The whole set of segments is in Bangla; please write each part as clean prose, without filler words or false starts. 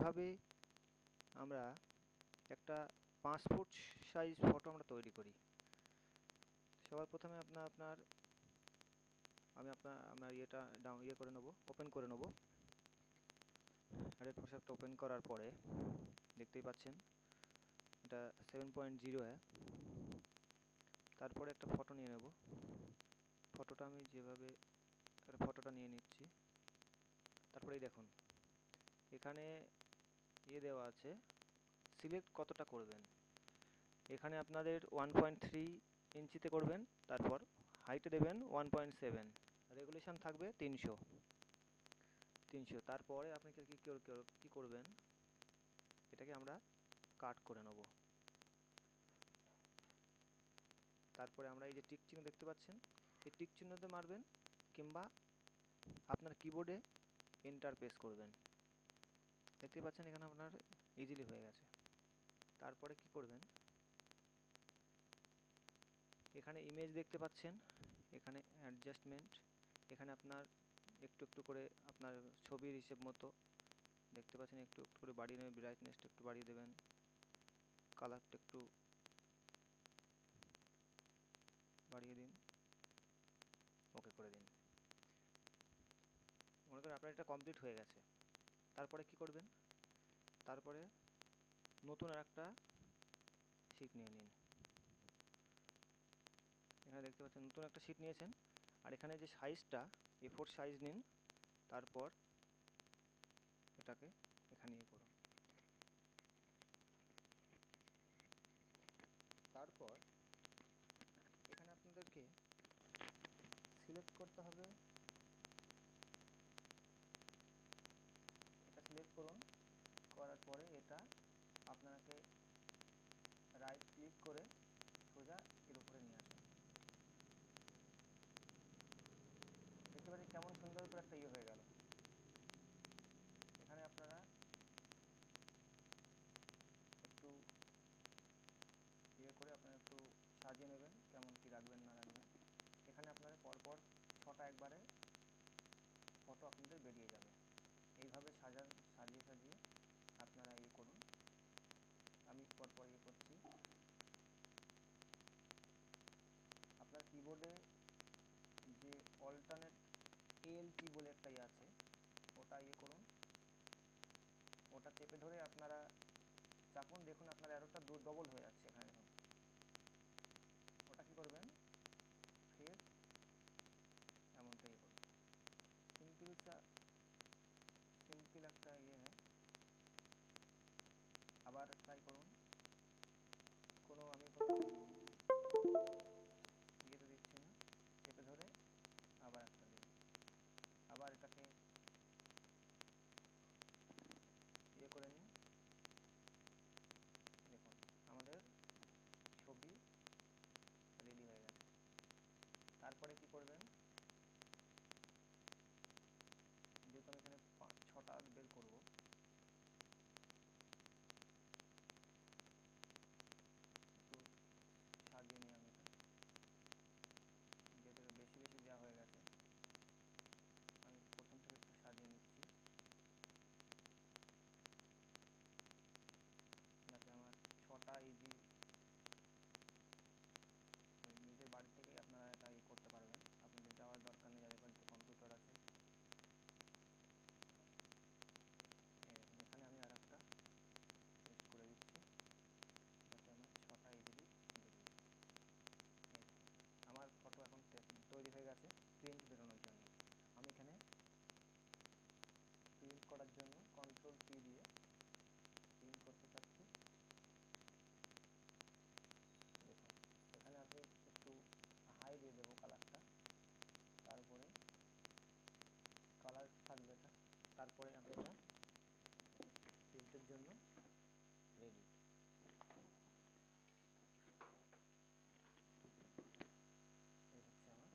কিভাবে আমরা একটা 5 ফুট সাইজ ফটো আমরা তৈরি করি। সবার প্রথমে আমরা ইয়ে করে নেব, ওপেন করে নেব। অ্যাডোব ফটোশপটা ওপেন করার পরে দেখতেই পাচ্ছেন এটা 7.0 তারপরে একটা ফটো নিয়ে নেব। ফটোটা আমি যেভাবে ফটোটা নিয়ে নিচ্ছি। তারপরেই দেখুন এখানে দেওয়া আছে সিলেক্ট কতটা করবেন। এখানে আপনাদের 1.3 ইঞ্চিতে করবেন, তারপর হাইটে দেবেন 1.7, রেগুলেশন থাকবে 300। তারপরে আপনি কি করবেন, এটাকে আমরা কাট করে নেব। তারপরে আমরা এই যে টিক চিহ্ন দেখতে পাচ্ছেন, এই টিক চিহ্নতে মারবেন কিংবা আপনার কিবোর্ডে এন্টার প্রেস করবেন। দেখতে পাচ্ছেন এখানে আপনার ইজিলি হয়ে গেছে। তারপরে কি করবেন, এখানে ইমেজ দেখতে পাচ্ছেন, এখানে অ্যাডজাস্টমেন্ট, এখানে আপনার একটু একটু করে আপনার ছবির হিসেব মতো দেখতে পাচ্ছেন একটু একটু করে বাড়িয়ে নেবেন, ব্রাইটনেসটা একটু বাড়িয়ে দেবেন, কালারটা একটু বাড়িয়ে দিন, ওকে করে দিন। মনে করেন আপনার এটা কমপ্লিট হয়ে গেছে। তারপরে কি করবেন, তারপরে নতুন আর একটা শীট নিয়ে নিন। এখানে দেখতে পাচ্ছেন নতুন একটা শীট নিয়েছেন, আর এখানে যে সাইজটা A4 সাইজ নিন, তারপর এটাকে এখানে ইয়ে করুন। তারপর এখানে আপনাদেরকে সিলেক্ট করতে হবে, এটা সিলেক্ট করুন। করার পরে এটা আপনাকে রাইট ক্লিক করে সোজা এর উপরে নিয়ে আসুন। দেখতে পাচ্ছেন কেমন সুন্দর করে একটা ইয়ে হয়ে গেল। এখানে আপনারা একটু ইয়ে করে আপনারা একটু সাজিয়ে নেবেন, কেমন কি রাখবেন না রাখবেন। এখানে আপনারা পরপর 6টা একবারে ফটো আপনাদের বেরিয়ে যাবে। এইভাবে সাজিয়ে সাজিয়ে আপনারা ইয়ে করুন। আমি পরপর ইয়ে করছি। আপনার কিবোর্ডে যে অল্টারনেট ALT বলে একটা ইয়ে আছে, ওটা ইয়ে করুন, ওটা চেপে ধরে আপনারা চাপুন। দেখুন আপনার অ্যারোটা ডবল হয়ে যাচ্ছে এখানে। দেখুন ওটা কি করবেন, ফের এমনটা ইয়ে করুন। সিম্পল একটা ইয়ে হ্যাঁ, আবার ট্রাই করুন। আমি কোনো ইয়েতে দিচ্ছি না, চেপে ধরে আবার একটা দিন, আবার এটাকে ইয়ে করে নিন। দেখুন আমাদের ছবি রেডি হয়ে গেছে। তারপরে কি করবেন, যেহেতু আমি এখানে 6টা বের করব, একটু সাজিয়ে নিই আমি এটা, যেহেতু বেশি বেশি দেওয়া হয়ে গেছে আমি প্রথম থেকে একটু সাজিয়ে নিচ্ছি, যাতে আমার 6টা ইজি নিজের বাড়ি থেকেই আপনারা এটা ইয়ে করতে পারবেন। আপনাদের যাওয়ার দরকার নেই, যাদের বাড়িতে কম্পিউটার আছে। এখানে আমি আর একটা পেস্ট করে দিচ্ছি, যাতে আমার 6টা ইজিলি বেরিয়ে যায়। আমার ফটো এখন তৈরি হয়ে গেছে প্রিন্ট বেরোনোর জন্য। আমি এখানে প্রিন্ট করার জন্য Ctrl+P দিয়ে প্রিন্ট করতে চাচ্ছি। দেখুন এখানে আপনি একটু হাই দিয়ে দেবো কালারটা, তারপরে কালার থাকবে এটা, তারপরে আমি এটা প্রিন্টের জন্য রেডি। এই হচ্ছে আমার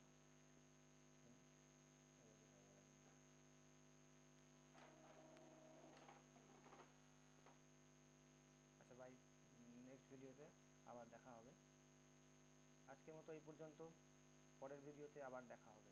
প্রিন্ট রেডি হয়ে গেল। আচ্ছা ভাই, নেক্সট ভিডিওতে আবার দেখা হবে। আজকের মতো এই পর্যন্ত, পরের ভিডিওতে আবার দেখা হবে।